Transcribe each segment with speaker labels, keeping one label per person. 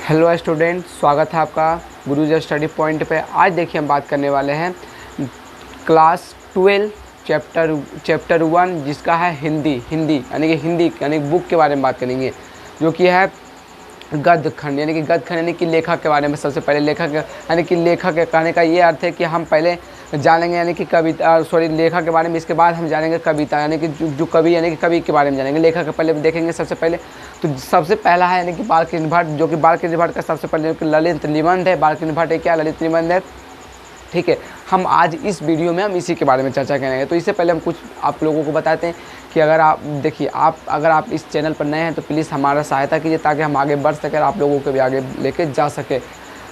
Speaker 1: Hello student, स्वागत है आपका गुरुजी स्टडी पॉइंट पे। आज देखिए हम बात करने वाले हैं क्लास 12 चैप्टर 1 जिसका है हिंदी यानी बुक के बारे में बात करेंगे, जो कि है गद्य खंड यानी कि लेखक के बारे में। सबसे पहले लेखक कहने का ये अर्थ है कि हम पहले जानेंगे यानी कि कविता लेखक के बारे में। इसके बाद हम जानेंगे कविता यानी कि जो कवि यानी कि कवि के बारे में जानेंगे। लेखक के पहले देखेंगे सबसे पहले। तो सबसे पहला है यानी कि बालकृष्ण भट्ट, जो कि बालकृष्ण भट्ट का सबसे पहले ललित निबंध है। बालकृष्ण भट्ट क्या ललित निबंध है, ठीक है। हम आज इस वीडियो में हम इसी के बारे में चर्चा करेंगे। तो इससे पहले हम कुछ आप लोगों को बताते हैं कि अगर आप इस चैनल पर नए हैं तो प्लीज़ हमारा सहायता कीजिए ताकि हम आगे बढ़ सकें और आप लोगों को भी आगे लेके जा सके।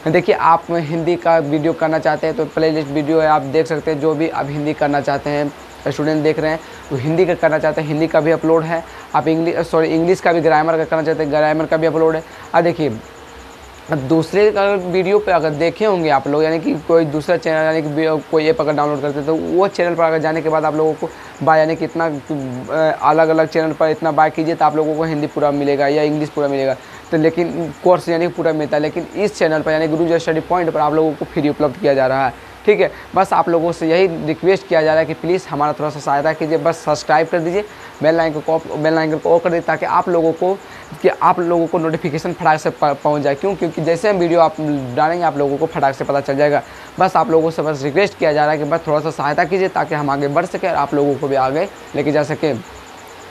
Speaker 1: देखिए, आप हिंदी का वीडियो करना चाहते हैं तो प्लेलिस्ट वीडियो है, आप देख सकते हैं। जो भी आप हिंदी करना चाहते हैं, स्टूडेंट देख रहे हैं तो हिंदी का करना चाहते हैं, हिंदी का भी अपलोड है। आप इंग्लिश का भी ग्रामर का करना चाहते हैं, ग्रामर का भी अपलोड है। अब देखिए, अब दूसरे वीडियो पे अगर देखे होंगे आप लोग, यानी कि कोई दूसरा चैनल यानी कि कोई ऐप अगर डाउनलोड करते हैं तो वो चैनल पर अगर जाने के बाद आप लोगों को बाय यानी कि इतना अलग अलग चैनल पर इतना बाय कीजिए तो आप लोगों को हिंदी पूरा मिलेगा या इंग्लिश पूरा मिलेगा। तो लेकिन कोर्स यानी पूरा मिलता है, लेकिन इस चैनल पर यानी गुरुजी स्टडी पॉइंट पर आप लोगों को फ्री उपलब्ध किया जा रहा है, ठीक है। बस आप लोगों से यही रिक्वेस्ट किया जा रहा है कि प्लीज़ हमारा थोड़ा सा सहायता कीजिए। बस सब्सक्राइब कर दीजिए, बेल आइकन को ऑन कर दीजिए ताकि आप लोगों को नोटिफिकेशन फटाक से पहुंच जाए। क्योंकि जैसे हम वीडियो आप डालेंगे आप लोगों को फटाक से पता चल जाएगा। बस आप लोगों से बस रिक्वेस्ट किया जा रहा है कि बस थोड़ा सा सहायता कीजिए ताकि हम आगे बढ़ सकें और आप लोगों को भी आगे लेके जा सकें,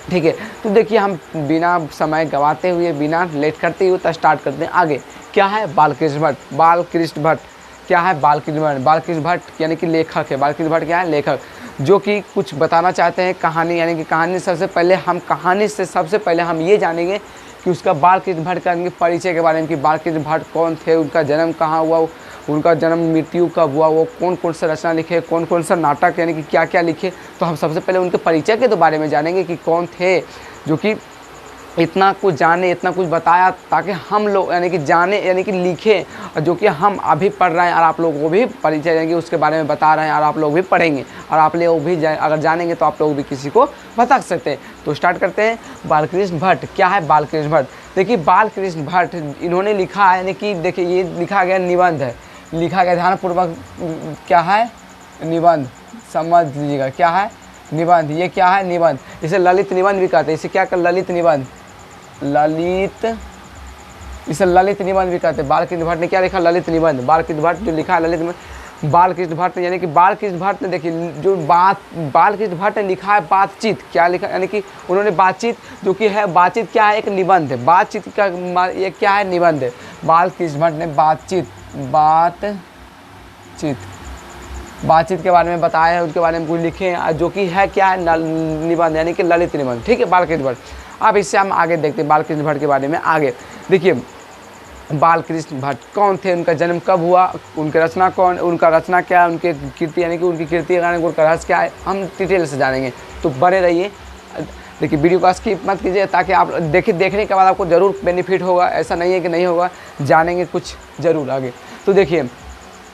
Speaker 1: ठीक है। तो देखिए, हम बिना समय गंवाते हुए, बिना लेट करते हुए तो स्टार्ट करते हैं आगे। क्या है बालकृष्ण भट्ट क्या है बालकृष्ण भट्ट यानी कि लेखक है। बालकृष्ण भट्ट क्या है, लेखक, जो कि कुछ बताना चाहते हैं कहानी यानी कि कहानी। सबसे पहले हम ये जानेंगे कि उसका बालकृष्ण भट्ट का परिचय के बारे में, कि बालकृष्ण भट्ट कौन थे, उनका जन्म कहाँ हुआ, उनका जन्म मृत्यु कब हुआ, वो कौन कौन सा रचना लिखे, कौन कौन सा नाटक यानी कि क्या क्या लिखे। तो हम सबसे पहले उनके परिचय के बारे में जानेंगे कि कौन थे, जो कि इतना कुछ जाने, इतना कुछ बताया ताकि हम लोग यानी कि जाने यानी कि लिखें, और जो कि हम अभी पढ़ रहे हैं और आप लोगों को भी परिचय यानी कि उसके बारे में बता रहे हैं और आप लोग भी पढ़ेंगे और आप लोग भी अगर जानेंगे तो आप लोग भी किसी को बता सकते हैं। तो स्टार्ट करते हैं। बालकृष्ण भट्ट क्या है, बालकृष्ण भट्ट। देखिए, बालकृष्ण भट्ट इन्होंने लिखा है यानी कि देखिए ये लिखा गया निबंध है, लिखा गया ध्यानपूर्वक। क्या है, निबंध, समझ लीजिएगा क्या है, निबंध। ये क्या है, निबंध। इसे ललित निबंध भी कहते हैं। इसे क्या कर, ललित निबंध, इसे ललित निबंध भी कहते हैं। बालकृष्ण भट्ट ने क्या लिखा, ललित निबंध। बालकृष्ण भट्ट जो लिखा है ललित निबंध। बालकृष्ण भट्ट यानी कि बालकृष्ण भट्ट ने देखिए जो बालकृष्ण भट्ट ने लिखा है बातचीत। क्या लिखा, यानी कि उन्होंने बातचीत, जो कि है बातचीत क्या है, एक निबंध है। बातचीत का ये क्या है, निबंध है। बालकृष्ण भट्ट ने बातचीत के बारे में बताया है, उसके बारे में कुछ लिखे हैं, जो कि है क्या है, निबंध यानी कि ललित निबंध, ठीक है। बालकृष्ण भट्ट। अब इससे हम आगे देखते हैं बालकृष्ण भट्ट के बारे में। आगे देखिए, बालकृष्ण भट्ट कौन थे, उनका जन्म कब हुआ, उनका रचना क्या है, उनके कीर्ति यानी कि उनकी कीर्ति उनका रहस्य क्या है, हम डिटेल से जानेंगे। तो बने रहिए। देखिए, वीडियो को स्किप मत कीजिए ताकि आप देखने के बाद आपको ज़रूर बेनिफिट होगा। ऐसा नहीं है कि नहीं होगा, जानेंगे कुछ ज़रूर आगे। तो देखिए,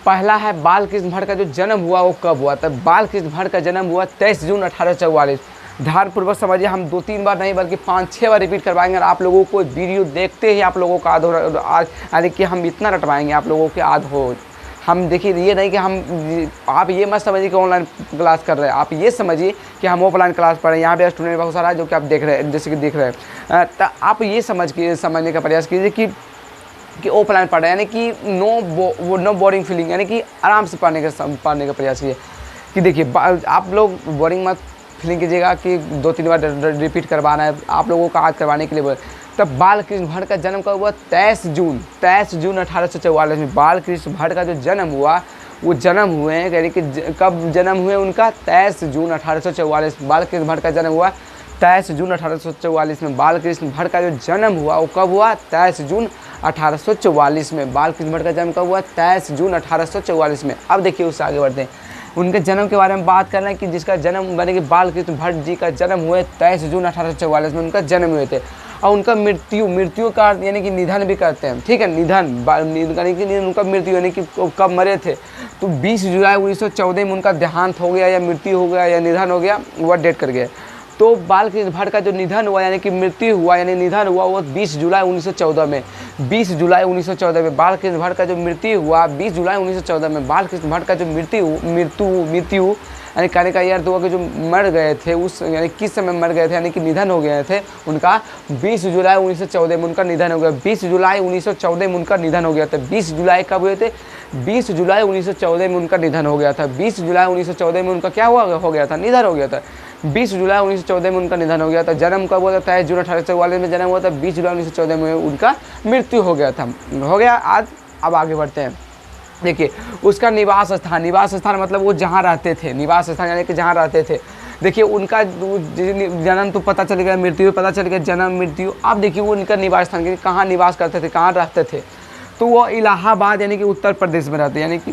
Speaker 1: पहला है बालकृष्ण भट्ट का जो जन्म हुआ वो कब हुआ। तब बालकृष्ण भट्ट का जन्म हुआ 23 जून 1844। ध्यानपूर्वक समझिए, हम 2-3 बार नहीं बल्कि 5-6 बार रिपीट करवाएंगे और आप लोगों को वीडियो देखते ही आप लोगों का यानी कि हम इतना रटवाएंगे आप लोगों के आध हो। हम देखिए, ये नहीं कि आप ये मत समझिए कि ऑनलाइन क्लास कर रहे हैं, आप ये समझिए कि हम ऑफलाइन क्लास पढ़ रहे हैं। यहाँ पे स्टूडेंट बहुत सारा है जो कि आप देख रहे हैं, जैसे कि देख रहे हैं। तो आप ये समझने का प्रयास कीजिए कि ऑफलाइन पढ़ रहे हैं, यानी कि नो बोरिंग फीलिंग, यानी कि आराम से पढ़ने का प्रयास कीजिए। कि देखिए, आप लोग बोरिंग मत फीलिंग कीजिएगा कि 2-3 बार रिपीट करवाना है, आप लोगों का आज करवाने के लिए बोले। तब बालकृष्ण भट्ट का जन्म कब हुआ, 23 जून 1844 में। बालकृष्ण भट्ट का जो जन्म हुआ वो जन्म हुए हैं, यानी कि कब जन्म हुए उनका, 23 जून 1844। बालकृष्ण भट्ट का जन्म हुआ 23 जून 1844 में। बालकृष्ण भट्ट का जो जन्म हुआ वो कब हुआ, 23 जून 1844 में। बालकृष्ण भट्ट का जन्म कब हुआ, 23 जून 1844 में। अब देखिए, उससे आगे बढ़ते हैं। उनके जन्म के बारे में बात कर रहे हैं कि जिसका जन्म यानी कि बालकृष्ण भट्ट जी का जन्म हुए 23 जून 1844 में उनका जन्म हुए थे। और उनका मृत्यु का यानी कि निधन भी करते हैं, ठीक है। निधन यानी कि उनका मृत्यु यानी कि कब मरे थे, तो 20 जुलाई 1914 में उनका देहांत हो गया या मृत्यु हो गया या निधन हो गया, वह डेट कर गया। तो बालकृष्ण भट्ट का जो निधन हुआ यानी कि मृत्यु हुआ यानी निधन हुआ वो 20 जुलाई 1914 में। 20 जुलाई 1914 में बालकृष्ण भट्ट का जो मृत्यु हुआ 20 जुलाई 1914 में बालकृष्ण भट्ट का जो मृत्यु यानी कहने का यार, तो कि जो मर गए थे उस यानी किस समय मर गए थे यानी कि निधन हो गए थे उनका 20 जुलाई 1914 में उनका निधन हो गया। 20 जुलाई 1914 में उनका निधन हो गया था। 20 जुलाई कब हुए थे? 20 जुलाई 1914 में उनका निधन हो गया था। 20 जुलाई 1914 में उनका क्या हो गया था? निधन हो गया था। 20 जुलाई 1914 में उनका निधन हो गया था। जन्म कब हुआ था? जून 1844 में जन्म हुआ था। 20 जुलाई 1914 में उनका मृत्यु हो गया था। हो गया आज। अब आगे बढ़ते हैं। देखिए उसका निवास स्थान मतलब वो जहाँ रहते थे, निवास स्थान यानी कि जहाँ रहते थे। देखिए उनका जन्म तो पता चल गया, मृत्यु भी पता चल गया, जन्म मृत्यु। अब देखिए वो उनका निवास स्थान कहाँ निवास करते थे, कहाँ रहते थे, तो वो इलाहाबाद यानी कि उत्तर प्रदेश में रहते, यानी कि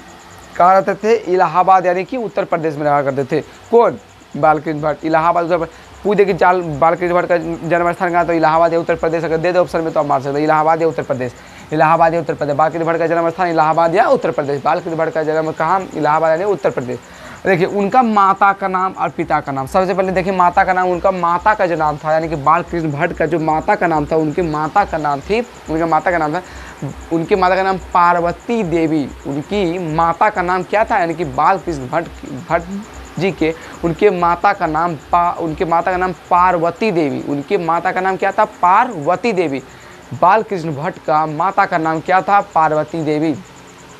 Speaker 1: कहाँ रहते थे? इलाहाबाद यानी कि उत्तर प्रदेश में रहा करते थे। कौन? बालकृष्ण भट्ट। इलाहाबाद उत्तर प्रदेश। पूछे कि बालकृष्ण भट्ट का जन्म स्थान कहाँ? तो इलाहाबाद या उत्तर प्रदेश। अगर दे दो ऑप्शन में तो आप मार सकते हो इलाहाबाद या उत्तर प्रदेश। इलाहाबाद या उत्तर प्रदेश। बालकृष्ण भट्ट का जन्म स्थान इलाहाबाद या उत्तर प्रदेश। बालकृष्ण भट्ट का जन्म कहाँ? इलाहाबाद यानी उत्तर प्रदेश। देखिए उनका माता का नाम और पिता का नाम। सबसे पहले देखिए माता का नाम, उनका माता का जो नाम था यानी कि बालकृष्ण भट्ट का जो माता का नाम था, उनकी माता का नाम थी, उनका माता का नाम था, उनकी माता का नाम पार्वती देवी। उनकी माता का नाम क्या था? यानी कि बालकृष्ण भट्ट जी के उनके माता का नाम पार्वती देवी। उनके माता का नाम क्या था? पार्वती देवी। बालकृष्ण भट्ट का माता का नाम क्या था? पार्वती देवी।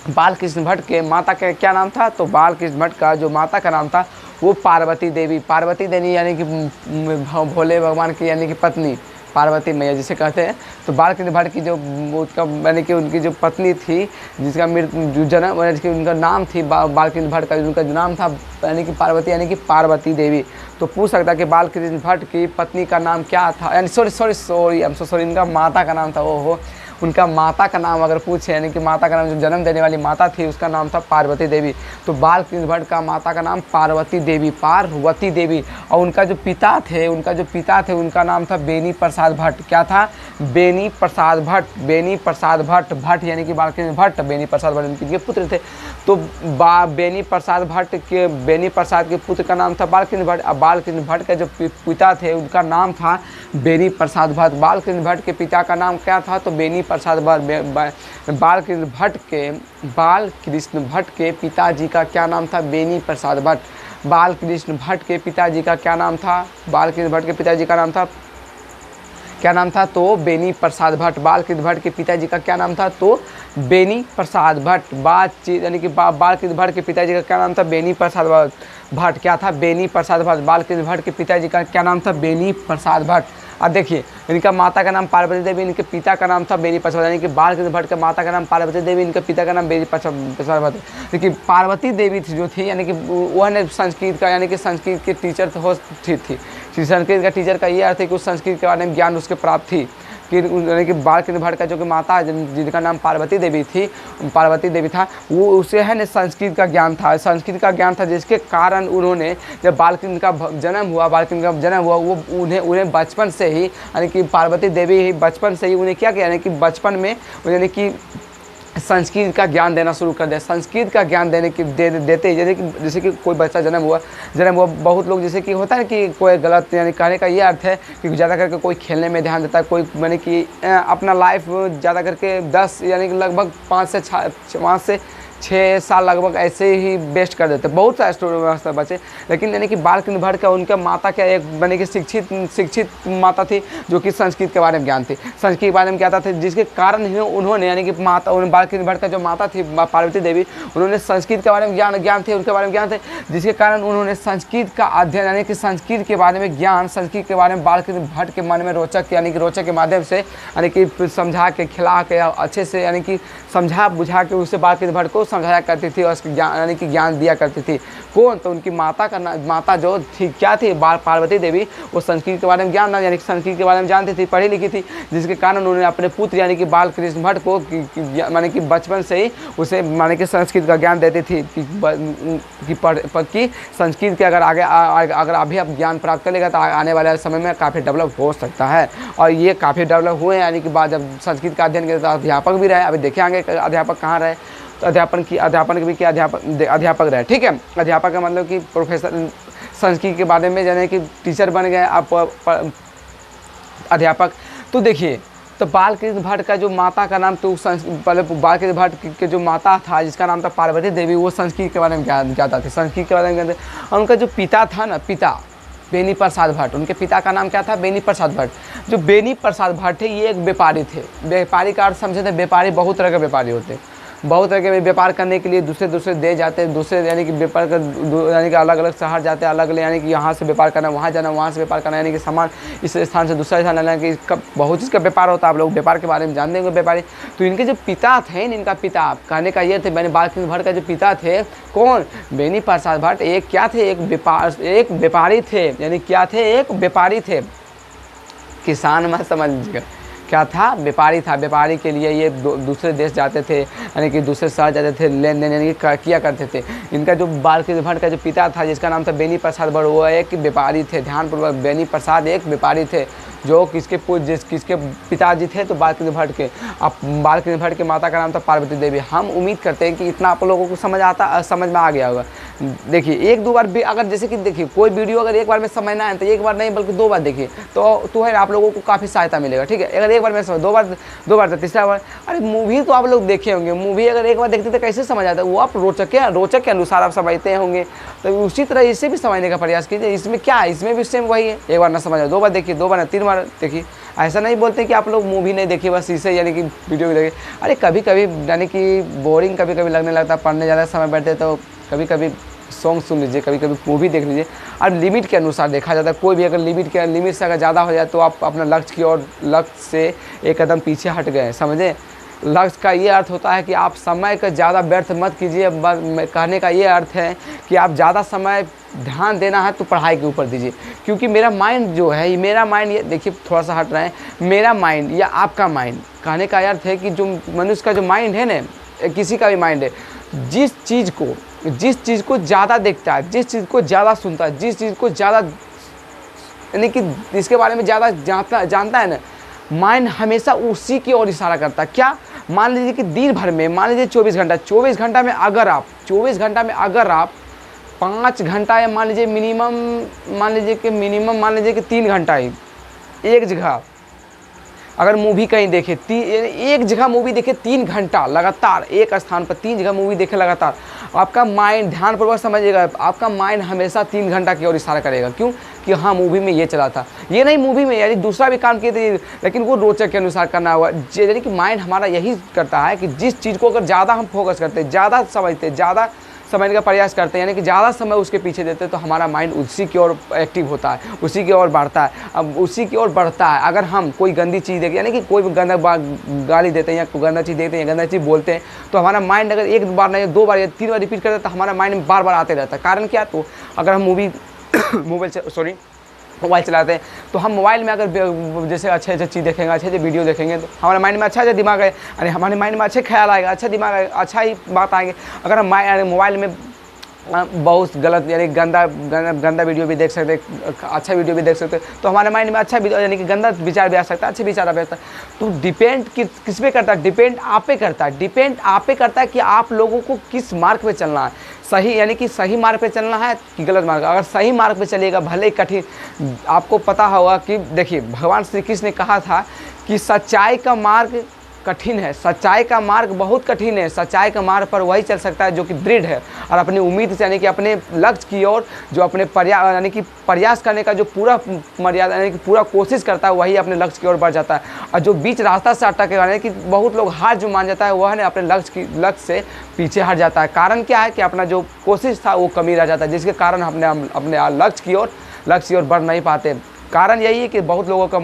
Speaker 1: बालकृष्ण भट्ट के माता का क्या नाम था? तो बालकृष्ण भट्ट का जो माता का नाम था वो पार्वती देवी। पार्वती देवी यानी कि भोले भगवान की यानी कि पत्नी, पार्वती मैया जिसे कहते हैं। तो बालकृष्ण भट्ट की जो उसका यानी कि उनकी जो पत्नी थी जिसका जन्म उनका नाम थी बालकृष्ण भट्ट का उनका जो नाम था यानी कि पार्वती यानी कि पार्वती देवी। तो पूछ सकता है कि बालकृष्ण भट्ट की पत्नी का नाम क्या था, यानी सॉरी इनका माता का नाम था। ओहो, उनका माता का नाम अगर पूछे यानी कि माता का नाम जो जन्म देने वाली माता थी उसका नाम था पार्वती देवी। तो बालकृष्ण भट्ट का माता का नाम पार्वती देवी। और उनका जो पिता थे उनका नाम था बेनी प्रसाद भट्ट। क्या था? बेनी प्रसाद भट्ट यानी कि बालकृष्ण भट्ट बेनी प्रसाद भट्ट उनके पुत्र थे। तो बेनी प्रसाद के पुत्र का नाम था बालकृष्ण भट्ट। अब बालकृष्ण भट्ट के जो पिता थे उनका नाम था बेनी प्रसाद भट्ट। बालकृष्ण भट्ट के पिता का नाम क्या था? तो बेनी प्रसाद भट्ट। बालकृष्ण भट्ट के पिताजी का क्या नाम था? बेनी प्रसाद भट्ट। बालकृष्ण भट्ट के पिताजी का क्या नाम था? बालकृष्ण भट्ट के पिताजी का नाम था क्या नाम था? तो बेनी प्रसाद भट्ट। बालकृष्ण भट्ट के पिताजी का क्या नाम था? तो बेनी प्रसाद भट्ट। यानी कि बालकृष्ण भट्ट के पिताजी का क्या नाम था? बेनी प्रसाद भट्ट। क्या था? बेनी प्रसाद भट्ट। बालकृष्ण भट्ट के पिताजी का क्या नाम था? बेनी प्रसाद भट्ट। अब देखिए इनका माता का नाम पार्वती देवी, इनके पिता का नाम था बेनी प्रसाद, यानी कि बालकृष्ण भट्ट का माता का नाम पार्वती देवी, इनके पिता का नाम बेनी प्रसाद भट्ट। देखिए पार्वती देवी थी जो थी यानी कि वह ने संस्कृत का यानी कि संस्कृत के टीचर थी। संस्कृत का टीचर का ये अर्थ है कि उस संस्कृत के बारे में ज्ञान उसके प्राप्त थी कि यानी कि बालकृष्ण भट्ट का जो कि माता जिनका नाम पार्वती देवी था वो उसे है न संस्कृत का ज्ञान था जिसके कारण उन्होंने जब बालकृष्ण का जन्म हुआ वो उन्हें बचपन से ही यानी कि पार्वती देवी ही बचपन से ही उन्हें क्या किया यानी कि बचपन में यानी कि संस्कृत का ज्ञान देना शुरू कर दिया। संस्कृत का ज्ञान देते जैसे कि कोई बच्चा जन्म हुआ बहुत लोग जैसे कि होता है कि कोई गलत यानी कहने का ये अर्थ है कि ज़्यादा करके कोई खेलने में ध्यान देता है, कोई यानी कि अपना लाइफ ज़्यादा करके 10 यानी कि लगभग 5 से 6 साल लगभग ऐसे ही वेस्ट कर देते। बहुत सारे स्टूडेंट बचे, लेकिन यानी कि बालकृष्ण भट्ट का उनका माता क्या एक यानी कि शिक्षित माता थी जो कि संस्कृत के बारे में ज्ञान थी। संस्कृत के बारे में क्या था जिसके कारण ही उन्होंने यानी कि बालकृष्ण भट्ट का जो माता थी पार्वती देवी उन्होंने संस्कृत के बारे में ज्ञान थे उनके बारे में ज्ञान थे, जिसके कारण उन्होंने संस्कृत का अध्ययन यानी कि संस्कृत के बारे में ज्ञान संस्कृत के बारे में बालकृष्ण भट्ट के मन में रोचक के माध्यम से यानी कि समझा के खिला के अच्छे से यानी कि समझा बुझा के उसे बालकृष्ण भट्ट को समझाया करती थी और उसके यानी कि ज्ञान दिया करती थी। कौन? तो उनकी माता जो थी क्या थी पार्वती देवी, वो संस्कृत के बारे में ज्ञान यानी कि संस्कृत के बारे में जानती थी, पढ़ी लिखी थी, जिसके कारण उन्होंने अपने पुत्र यानी कि बालकृष्ण भट्ट को माने कि बचपन से ही उसे माने कि संस्कृत का ज्ञान देती थी कि संस्कृत के अगर अभी आप ज्ञान प्राप्त कर लेगा तो आने वाले समय में काफ़ी डेवलप हो सकता है। और ये काफ़ी डेवलप हुए यानी कि बाद जब संस्कृत का अध्ययन किया तो अध्यापक भी रहे। अभी देखे आगे अध्यापक कहाँ रहे, तो अध्यापक भी क्या अध्यापक रहे। ठीक है, अध्यापक का मतलब कि प्रोफेसर संस्कृत के बारे में, यानी कि टीचर बन गए आप अध्यापक। तो देखिए, तो बालकृष्ण भट्ट का जो माता का नाम, तो पहले बालकृष्ण भट्ट के जो माता था जिसका नाम था पार्वती देवी, वो संस्कृत के बारे में जानता थे, संस्कृत के बारे में जानते। और उनका जो पिता था ना, पिता बेनी प्रसाद भट्ट, उनके पिता का नाम क्या था? बेनी प्रसाद भट्ट। जो बेनी प्रसाद भट्ट थे ये एक व्यापारी थे। व्यापारी का अर्थ समझे थे, व्यापारी बहुत तरह के व्यापारी होते हैं, बहुत तरह के व्यापार करने के लिए दूसरे देश जाते हैं, दूसरे यानी कि व्यापार कर, यानी कि अलग अलग शहर जाते हैं, अलग अलग यानी कि यहाँ से व्यापार करना, वहाँ जाना, वहाँ से व्यापार करना, यानी कि सामान इस स्थान से दूसरा स्थान लाना, कि बहुत चीज़ का व्यापार होता है। आप लोग व्यापार के बारे में जानते होंगे व्यापारी। तो इनके जो पिता थे, इनका पिता कहने का ये थे, मैंने बालकृष्ण भट्ट का जो पिता थे, कौन? बेनी प्रसाद भट्ट। एक क्या थे? एक व्यापारी थे। यानी क्या थे? एक व्यापारी थे। किसान मत समझ लीजिएगा, क्या था? व्यापारी था। व्यापारी के लिए ये दूसरे देश जाते थे, यानी कि दूसरे शहर जाते थे, लेन देन यानी कि किया करते थे। इनका जो बालकृष्ण भट्ट का जो पिता था जिसका नाम था बेनी प्रसाद भट्ट, वो एक व्यापारी थे। ध्यानपूर्वक, बेनी प्रसाद एक व्यापारी थे जो किसके पिताजी थे? तो बालकृष्ण भट्ट के। अब बालकृष्ण भट्ट के माता का नाम था पार्वती देवी। हम उम्मीद करते हैं कि इतना आप लोगों को समझ में आ गया होगा। देखिए, एक दो बार भी अगर, जैसे कि देखिए, कोई वीडियो अगर एक बार में समझना है तो एक बार नहीं बल्कि 2 बार देखिए, तो है आप लोगों को काफ़ी सहायता मिलेगा। ठीक है, अगर एक बार में समझ, 2 बार तो तीसरा बार। अरे मूवी तो आप लोग देखे होंगे, मूवी अगर एक बार देखते तो कैसे समझ आता है? वो आप रोचक के अनुसार आप समझते होंगे, तो उसी तरह इसे भी समझने का प्रयास कीजिए। इसमें क्या है? इसमें भी सेम वही है। एक बार ना समझ, 2 बार देखिए, 2 बार ना 3 बार देखिए। ऐसा नहीं बोलते कि आप लोग मूवी नहीं देखिए, बस इसे यानी कि वीडियो भी देखिए। अरे कभी कभी यानी कि बोरिंग कभी कभी लगने लगता है, पढ़ने ज़्यादा समय बैठे तो कभी कभी सॉन्ग सुन लीजिए, कभी कभी मूवी देख लीजिए। और लिमिट के अनुसार देखा जाता है। कोई भी अगर लिमिट से अगर ज़्यादा हो जाए तो आप अपना लक्ष्य से एक कदम पीछे हट गए, समझे? लक्ष्य का ये अर्थ होता है कि आप समय का ज़्यादा व्यर्थ मत कीजिए। कहने का ये अर्थ है कि आप ज़्यादा समय ध्यान देना है तो पढ़ाई के ऊपर दीजिए। क्योंकि मेरा माइंड जो है, मेरा माइंड, ये देखिए थोड़ा सा हट रहे हैं, मेरा माइंड या आपका माइंड, कहने का अर्थ है कि जो मनुष्य का जो माइंड है ना, किसी का भी माइंड है, जिस चीज़ को ज़्यादा देखता है, जिस चीज़ को ज़्यादा सुनता है, जिस चीज़ को ज़्यादा यानी कि इसके बारे में ज़्यादा जानता है ना, माइंड हमेशा उसी की ओर इशारा करता है। क्या? मान लीजिए कि दिन भर में, मान लीजिए 24 घंटा में अगर आप 5 घंटा, या मान लीजिए कि 3 घंटा ही एक जगह अगर मूवी कहीं देखे, एक जगह मूवी देखे 3 घंटा लगातार, एक स्थान पर 3 जगह मूवी देखे लगातार, आपका माइंड, ध्यानपूर्वक समझिएगा, आपका माइंड हमेशा 3 घंटा की ओर इशारा करेगा। क्यों? कि हाँ, मूवी में ये चला था, ये नहीं मूवी में यानी दूसरा भी काम किए थे, लेकिन वो रोचक के अनुसार करना हुआ। यानी कि माइंड हमारा यही करता है कि जिस चीज़ को अगर ज़्यादा हम फोकस करते हैं, ज़्यादा समझते, ज़्यादा समझने का प्रयास करते हैं, यानी कि ज़्यादा समय उसके पीछे देते हैं, तो हमारा माइंड उसी की ओर एक्टिव होता है, उसी की ओर बढ़ता है। अब उसी की ओर बढ़ता है। अगर हम कोई गंदी चीज़ देखें, यानी कि कोई भी गंदा गाली देते हैं या कोई गंदा चीज़ देखते हैं, गंदा चीज़ बोलते हैं, तो हमारा माइंड अगर 1 बार नहीं 2 बार या 3 बार रिपीट करता है तो हमारा माइंड में बार बार आते रहता है। कारण क्या? तो अगर हम मोबाइल चलाते हैं तो हम मोबाइल में अगर जैसे अच्छे चीज़ देखेंगे, अच्छे वीडियो देखेंगे, तो हमारे माइंड में अच्छा दिमाग है, अरे हमारे माइंड में अच्छे ख्याल आएगा, अच्छा दिमाग है, अच्छा ही बात आएंगे। अगर हम मोबाइल में बहुत गलत यानी गंदा वीडियो भी देख सकते, अच्छा वीडियो भी देख सकते, तो हमारे माइंड में अच्छा यानी कि गंदा विचार भी आ सकता है, अच्छे विचार आ सकता है। तो डिपेंड किस पे करता है? डिपेंड आप पे करता है। डिपेंड आप पे करता है कि आप लोगों को किस मार्ग पे चलना है, सही यानी कि सही मार्ग पे चलना है कि गलत मार्ग। अगर सही मार्ग पे चलिएगा, भले ही कठिन, आपको पता होगा कि देखिए भगवान श्री कृष्ण ने कहा था कि सच्चाई का मार्ग कठिन है, सच्चाई का मार्ग बहुत कठिन है। सच्चाई का मार्ग पर वही चल सकता है जो कि दृढ़ है और अपनी उम्मीद से यानी कि अपने लक्ष्य की ओर जो अपने यानी कि प्रयास करने का जो पूरा मर्यादा यानी कि पूरा कोशिश करता है, वही अपने लक्ष्य की ओर बढ़ जाता है। और जो बीच रास्ता से अटक यानी कि बहुत लोग हार जो मान जाता है, वह ने अपने लक्ष्य से पीछे हट जाता है। कारण क्या है कि अपना जो कोशिश था वो कमी रह जाता है, जिसके कारण अपने लक्ष्य की ओर बढ़ नहीं पाते। कारण यही है कि बहुत लोगों का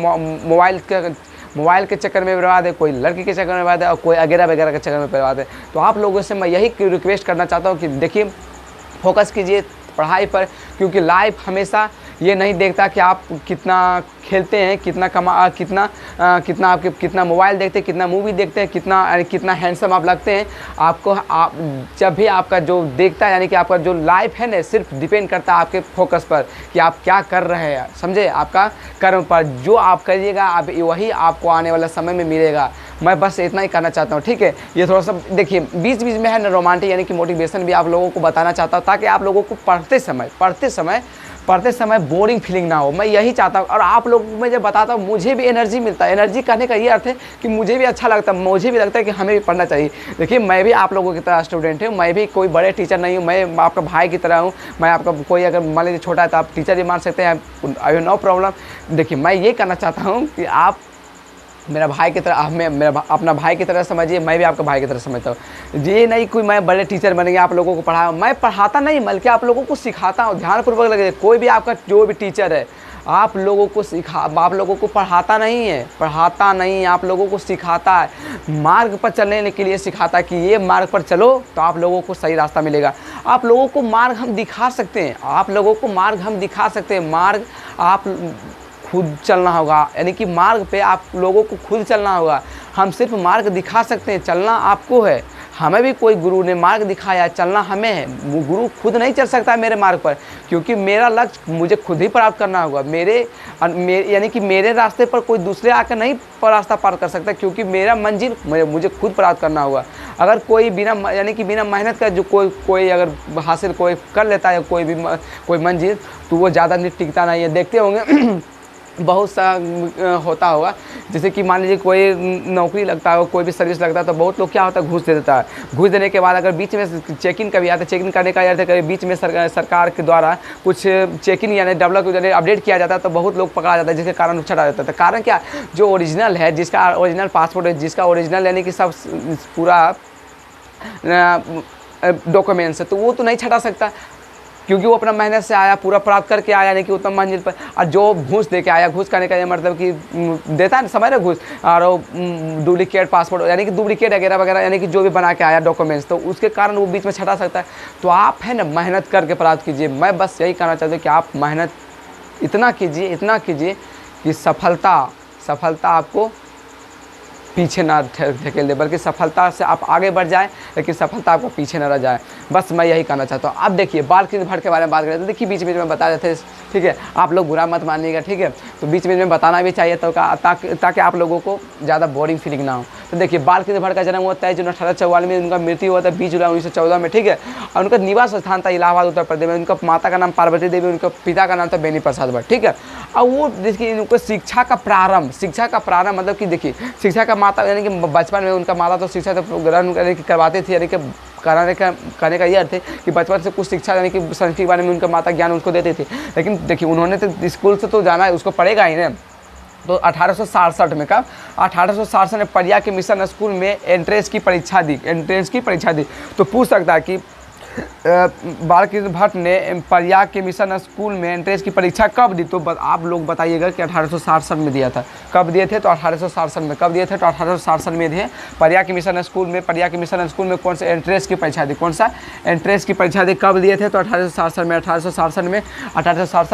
Speaker 1: मोबाइल के चक्कर में बर्बाद है, कोई लड़की के चक्कर में बर्बाद है और कोई वगैरह के चक्कर में बर्बाद है। तो आप लोगों से मैं यही रिक्वेस्ट करना चाहता हूँ कि देखिए फोकस कीजिए पढ़ाई पर, क्योंकि लाइफ हमेशा ये नहीं देखता कि आप कितना खेलते हैं, कितना आपके कितना मोबाइल देखते हैं, कितना मूवी देखते हैं, कितना हैंडसम आप लगते हैं। आप जब भी आपका जो देखता है यानी कि आपका जो लाइफ है ना, सिर्फ डिपेंड करता है आपके फोकस पर कि आप क्या कर रहे हैं, समझे, आपका कर्म पर। जो आप करिएगा आप वही आपको आने वाला समय में मिलेगा। मैं बस इतना ही कहना चाहता हूँ, ठीक है। ये थोड़ा सा देखिए बीच बीच में है ना रोमांटिक यानी कि मोटिवेशन भी आप लोगों को बताना चाहता हूँ, ताकि आप लोगों को पढ़ते समय पढ़ते समय बोरिंग फीलिंग ना हो, मैं यही चाहता हूँ। और आप लोग में जब बताता हूँ मुझे भी एनर्जी मिलता है। एनर्जी कहने का ये अर्थ है कि मुझे भी अच्छा लगता है, मुझे भी लगता है कि हमें भी पढ़ना चाहिए। देखिए मैं भी आप लोगों की तरह स्टूडेंट हूँ, मैं भी कोई बड़े टीचर नहीं हूँ, मैं आपका भाई की तरह हूँ। मैं आपका कोई अगर मान लीजिए छोटा है तो आप टीचर ही मान सकते हैं, आई नो प्रॉब्लम। देखिए मैं ये कहना चाहता हूँ कि आप मेरा भाई की तरह, हमें मेरा अपना भाई की तरह समझिए, मैं भी आपका भाई की तरह समझता हूँ। ये नहीं कोई मैं बड़े टीचर बनेंगे आप लोगों को पढ़ाया, मैं पढ़ाता नहीं बल्कि आप लोगों को सिखाता हूँ। ध्यानपूर्वक लगे, कोई भी आपका जो भी टीचर है आप लोगों को आप लोगों को पढ़ाता नहीं है, पढ़ाता नहीं, आप लोगों को सिखाता है, मार्ग पर चलने के लिए सिखाता है कि ये मार्ग पर चलो तो आप लोगों को सही रास्ता मिलेगा। आप लोगों को मार्ग हम दिखा सकते हैं, आप लोगों को मार्ग हम दिखा सकते हैं। मार्ग आप खुद चलना होगा, यानी कि मार्ग पे आप लोगों को खुद चलना होगा। हम सिर्फ मार्ग दिखा सकते हैं, चलना आपको है। हमें भी कोई गुरु ने मार्ग दिखाया, चलना हमें है। वो गुरु खुद नहीं चल सकता मेरे मार्ग पर, क्योंकि मेरा लक्ष्य मुझे खुद ही प्राप्त करना होगा। यानी कि मेरे रास्ते पर कोई दूसरे आकर नहीं रास्ता पार कर सकता, क्योंकि मेरा मंजिल मुझे खुद प्राप्त करना होगा। अगर कोई बिना यानी कि बिना मेहनत का जो कोई अगर हासिल कोई कर लेता है कोई मंजिल, तो वो ज़्यादा नहीं टिकता नहीं है। देखते होंगे बहुत सा होता होगा, जैसे कि मान लीजिए कोई नौकरी लगता है, कोई भी सर्विस लगता है, तो बहुत लोग क्या होता है घूस दे देता है। घूस देने के बाद अगर बीच में चेकिंग कभी आता है, चेकिंग करने का अर्थ है बीच में सरकार के द्वारा कुछ चेकिंग यानी डेवलप यानी अपडेट किया जाता है, तो बहुत लोग पकड़ा जाता है, जिसके कारण छटा जाता है। कारण क्या, जो ओरिजिनल है, जिसका ओरिजिनल पासपोर्ट है, जिसका ओरिजिनल यानी कि सब पूरा डॉक्यूमेंट्स है, तो वो तो नहीं छटा सकता, क्योंकि वो अपना मेहनत से आया, पूरा प्राप्त करके आया, यानी कि उत्तम मंजिल पर। और जो घूस दे के आया, घूस करने का ये मतलब कि देता है समझ रहे घूस, और डुप्लीकेट पासपोर्ट यानी कि डुप्लीकेट वगैरह वगैरह, यानी कि जो भी बना के आया डॉक्यूमेंट्स, तो उसके कारण वो बीच में छटा सकता है। तो आप है ना मेहनत करके प्राप्त कीजिए। मैं बस यही कहना चाहता हूँ कि आप मेहनत इतना कीजिए कि सफलता आपको पीछे ना धकेल दे, बल्कि सफलता से आप आगे बढ़ जाए, लेकिन सफलता आपको पीछे ना रह जाए। बस मैं यही कहना चाहता हूँ। अब देखिए बालकृष्ण भट्ट के बारे में बात करें तो देखिए बीच में बता देते, ठीक है, आप लोग बुरा मत मानिएगा, ठीक है, तो बीच में बताना भी चाहिए तो ताकि आप लोगों को ज़्यादा बोरिंग फीलिंग ना हो। तो देखिए बालकृष्ण भट्ट का जन्म हुआ 23 जून 1844 में, उनका मृत्यु हुआ था 20 जुलाई 1914 में, ठीक है। और उनका निवास स्थान था इलाहाबाद उत्तर प्रदेश में। उनका माता का नाम पार्वती देवी, उनका पिता का नाम था बेनी प्रसाद भट्ट, ठीक है। और वो देखिए उनको शिक्षा का प्रारंभ मतलब कि देखिए शिक्षा का माता यानी कि बचपन में उनका माता तो शिक्षा तो ग्रहण करवाते थे, यानी कि करने का ये अर्थ है कि बचपन से कुछ शिक्षा यानी कि संस्कृत के बारे में उनका माता ज्ञान उसको देते थे। लेकिन देखिए उन्होंने तो स्कूल से तो जाना है, उसको पढ़ेगा ही ना। तो 1867 में कब 1867 में परिया के मिशन स्कूल में एंट्रेंस की परीक्षा दी। तो पूछ सकता है कि बालकृष्ण भट्ट ने परिया के मिशन स्कूल में एंट्रेंस की परीक्षा कब दी, तो आप लोग बताइएगा कि 1867 में दिया था। कब दिए थे, तो 1867 में। कब दिए थे, तो 1867 में दिए। परिया के मिशन स्कूल में कौन सा एंट्रेंस की परीक्षा दी, कब दिए थे, तो 1867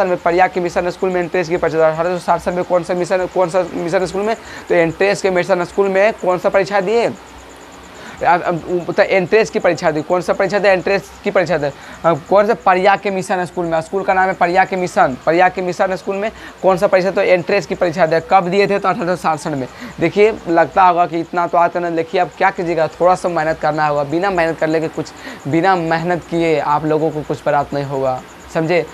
Speaker 1: में परिया के मिशन स्कूल में एंट्रेंस की परीक्षा। 1867 में कौन सा मिशन स्कूल में, तो एंट्रेंस के मिशन स्कूल में कौन सा परीक्षा दिए, एंट्रेंस की परीक्षा दी। कौन सा परीक्षा दी, एंट्रेंस की परीक्षा दी। कौन सा, परिया के मिशन स्कूल में, स्कूल का नाम है परिया के मिशन स्कूल में कौन सा परीक्षा, तो एंट्रेंस की परीक्षा दी। कब दिए थे, तो 1867 में। देखिए लगता होगा कि इतना तो आता नहीं, देखिए अब क्या कीजिएगा, थोड़ा सा मेहनत करना होगा। बिना मेहनत कर लेके कुछ, बिना मेहनत किए आप लोगों को कुछ प्राप्त नहीं होगा, समझे।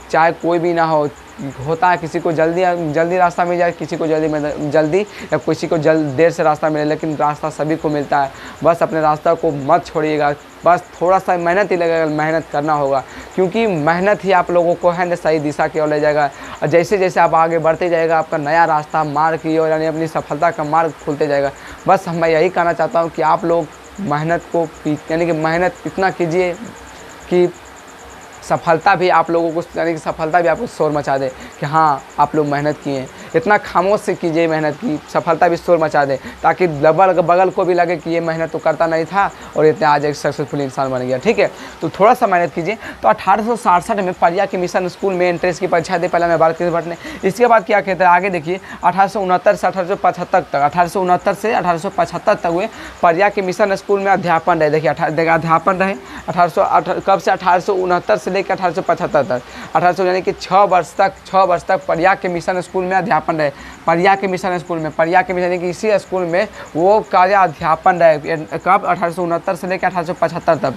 Speaker 1: चाहे कोई भी ना होता है, किसी को जल्दी रास्ता मिल जाए, किसी को जल्दी या किसी को देर से रास्ता मिले, लेकिन रास्ता सभी को मिलता है। बस अपने रास्ता को मत छोड़िएगा, बस थोड़ा सा मेहनत ही लगेगा, मेहनत करना होगा, क्योंकि मेहनत ही आप लोगों को है ना सही दिशा की ओर ले जाएगा। और जैसे जैसे आप आगे बढ़ते जाएगा, आपका नया रास्ता मार्ग की ओर यानी अपनी सफलता का मार्ग खुलते जाएगा। बस मैं यही कहना चाहता हूँ कि आप लोग मेहनत को यानी कि मेहनत इतना कीजिए कि सफलता भी आप लोगों को यानी कि सफलता भी आपको शोर मचा दे कि हाँ आप लोग मेहनत किए। इतना खामोश से कीजिए मेहनत की, सफलता भी शोर मचा दे, ताकि बगल को भी लगे कि ये मेहनत तो करता नहीं था और इतने आज एक सक्सेसफुल इंसान बन गया, ठीक है। तो थोड़ा सा मेहनत कीजिए। तो 1867 में परिया के मिशन स्कूल में एंट्रेंस की परीक्षा दी पहले में बालकृष्ण भट्ट ने। इसके बाद क्या कहते हैं आगे देखिए, 1869 से 1875 तक, 1869 से 1875 तक हुए परिया के मिशन स्कूल में अध्यापन रहे। देखिए अध्यापन रहे 1800 कब से 1869 से लेकर 1875 तक, 1800 यानी कि 6 वर्ष तक परिया के मिशन स्कूल में अध्यापन रहे। परिया के मिशन यानी कि इसी स्कूल में वो कार्य अध्यापन रहे। कब 1869 से लेकर 1875 तक।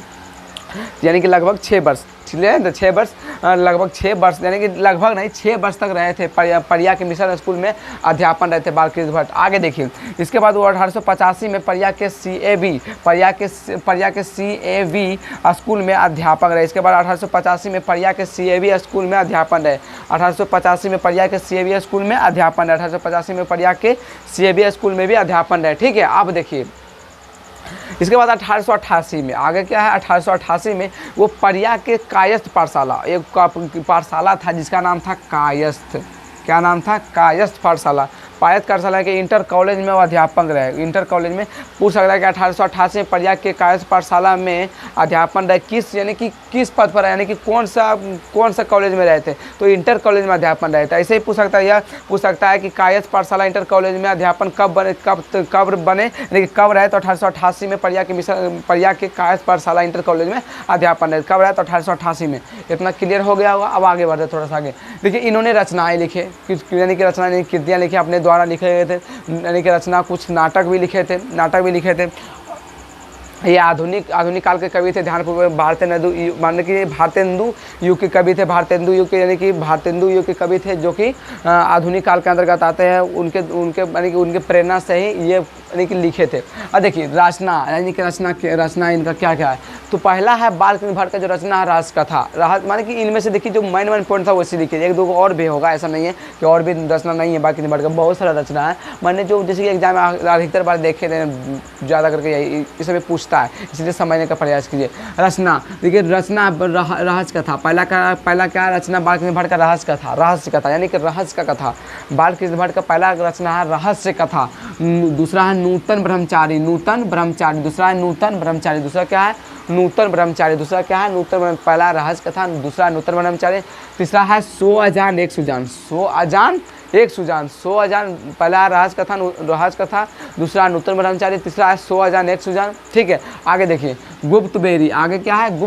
Speaker 1: यानी कि लगभग 6 वर्ष, ठीक है, तो 6 वर्ष, लगभग 6 वर्ष यानी कि लगभग नहीं 6 वर्ष तक रहे थे परिया के मिशन स्कूल में अध्यापन रहे थे बालकृष्ण भट्ट। आगे देखिए, इसके बाद वो 1885 में परिया के CAV स्कूल में अध्यापक रहे। इसके बाद 1885 में परिया के CAV स्कूल में अध्यापन रहे। 1885 में परिया के CAV स्कूल में अध्यापन रहे। 1885 में परिया के CAV स्कूल में भी अध्यापन रहे, ठीक है। अब देखिए इसके बाद 1888 में आगे क्या है, 1888 में वो परिया के कायस्थ पाठशाला, एक पाठशाला था जिसका नाम था कायस्थ, क्या नाम था, कायस्थ पाठशाला। पायस्थ पाठशाला के इंटर कॉलेज में वो अध्यापक रहे। इंटर कॉलेज में पूछ सकता है कि 1888 में परिया के कायस्थ पाठशाला में अध्यापन रहे, किस यानी कि किस पद पर, यानी कि कौन सा कॉलेज में रहे थे, तो इंटर कॉलेज में अध्यापन रहे थे। ऐसे ही पूछ सकता है, यह पूछ सकता है कि कायस्थ पाठशाला इंटर कॉलेज में अध्यापन कब बने यानी कि कब रहे, तो 1888 में परिया के कायस्थ पाठशाला इंटर कॉलेज में अध्यापन रहे। कब रहे, तो 1888 में। इतना क्लियर हो गया होगा। अब आगे बढ़ते थोड़ा सा आगे। देखिए इन्होंने रचनाएं लिखे, यानी कि रचना कृतियाँ लिखी, अपने द्वारा लिखे गए थे, यानी कि रचना, कुछ नाटक भी लिखे थे। ये आधुनिक काल के कवि थे। ध्यानपूर्वक भारतेंदु युग के कवि थे। भारतेंदु युग के यानी कि भारतेंदु युग के कवि थे जो कि आधुनिक काल के अंतर्गत आते हैं। उनके यानी कि उनके प्रेरणा से ही ये यानी कि लिखे थे। अब देखिए रचना, यानी कि रचना इनका क्या क्या है, तो पहला है बालकृष्ण भट्ट का जो रचना है रास कथा, माने कि इनमें से देखिए जो मेन पॉइंट था वैसे लिखिए। एक दो और भी होगा, ऐसा नहीं है कि और भी रचना नहीं है बालकृष्ण भट्ट का, बहुत सारा रचना है। मैंने जो जैसे कि एग्जाम में अधिकतर बार देखे थे ज़्यादा करके यही इस समय पूछता है, इसलिए समझने का प्रयास कीजिए। रचना देखिए, रचना रहस्य कथा, पहला क्या रचना बालकृष्ण भट्ट का रहस्य कथा यानी कि रहस्य का कथा। बालकृष्ण भट्ट का पहला रचना है रहस्य कथा। दूसरा है नूतन ब्रह्मचारी, दूसरा है नूतन ब्रह्मचारी, दूसरा क्या है नूतन ब्रह्मचारी, पहला रहस्य कथा, दूसरा नूतन ब्रह्मचारी, तीसरा है 100 अजान एक सुजान, पहला रहस्य कथा, दूसरा नूतन ब्रह्मचारी, तीसरा है 100 अजान एक सुजान, ठीक है। आगे देखिए गुप्त बेरी, आगे क्या है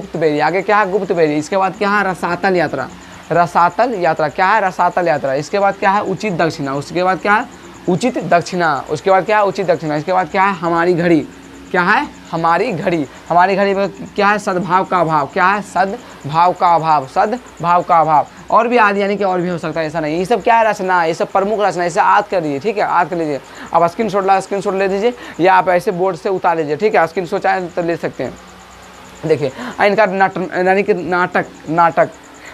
Speaker 1: गुप्त बेरी, इसके बाद क्या है रसातल यात्रा, क्या है रसातल यात्रा। इसके बाद क्या है उचित दक्षिणा, उसके बाद क्या है उचित दक्षिणा, इसके बाद क्या है हमारी घड़ी, हमारी घड़ी में क्या है सद्भाव का अभाव, और भी आदि यानी कि और भी हो सकता है, ऐसा नहीं। ये सब क्या है रचना है, ये सब प्रमुख रचना है, इसे याद कर लीजिए, ठीक है, याद कर लीजिए। अब स्क्रीनशॉट ले दीजिए या आप ऐसे बोर्ड से उतार लीजिए, ठीक है, स्क्रीनशॉट चाहे तो ले सकते हैं। देखिए इनका यानी कि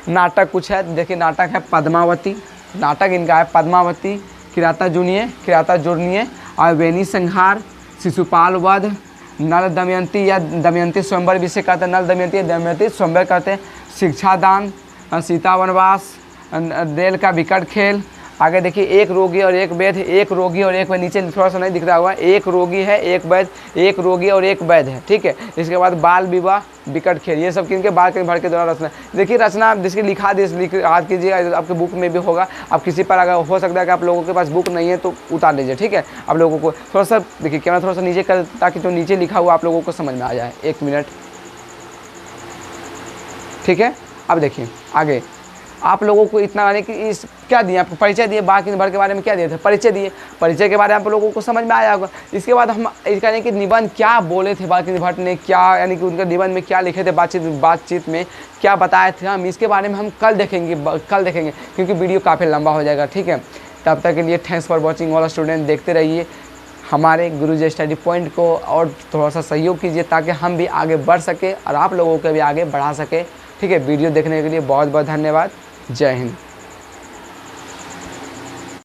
Speaker 1: नाटक कुछ है। देखिए नाटक है पद्मावती, इनका है पद्मावती, किराता जुर्निये, अवेनी संहार, शिशुपाल वध, नल दमयंती या दमयंती स्वयंवर विषय कहते हैं, नल दमयंती स्वयंवर कहते हैं, शिक्षादान, सीता वनवास, रेल का विकट खेल। आगे देखिए एक रोगी और एक वैध, नीचे थोड़ा सा नहीं दिख रहा होगा, एक रोगी है एक वैध है, ठीक है। इसके बाद बाल विवाह विकट खेल, ये सब किनके बालकृष्ण भट्ट के द्वारा रचना। देखिए रचना जिसकी याद कीजिएगा, आपके बुक में भी होगा। अब किसी पर अगर हो सकता है कि आप लोगों के पास बुक नहीं है तो उतार लीजिए, ठीक है। आप लोगों को थोड़ा सा देखिए कैमरा थोड़ा सा नीचे कर, ताकि जो नीचे लिखा हुआ आप लोगों को समझ में आ जाए। 1 मिनट, ठीक है। अब देखिए आगे आप लोगों को इतना यानी कि इस क्या दिए, आपको परिचय दिए, बालकृष्ण भट्ट के बारे में क्या दिए थे, परिचय के बारे में आप लोगों को समझ में आया होगा। इसके बाद हम इसका यानी कि निबंध क्या बोले थे बालकृष्ण भट्ट ने, क्या यानी कि उनके निबंध में क्या लिखे थे, बातचीत में क्या बताए थे, हम इसके बारे में हम कल देखेंगे क्योंकि वीडियो काफ़ी लंबा हो जाएगा, ठीक है। तब तक के लिए thanks for watching all student. देखते रहिए हमारे गुरुजी स्टडी पॉइंट को और थोड़ा सा सहयोग कीजिए ताकि हम भी आगे बढ़ सके और आप लोगों को भी आगे बढ़ा सके, ठीक है। वीडियो देखने के लिए बहुत बहुत धन्यवाद। जय हिंद।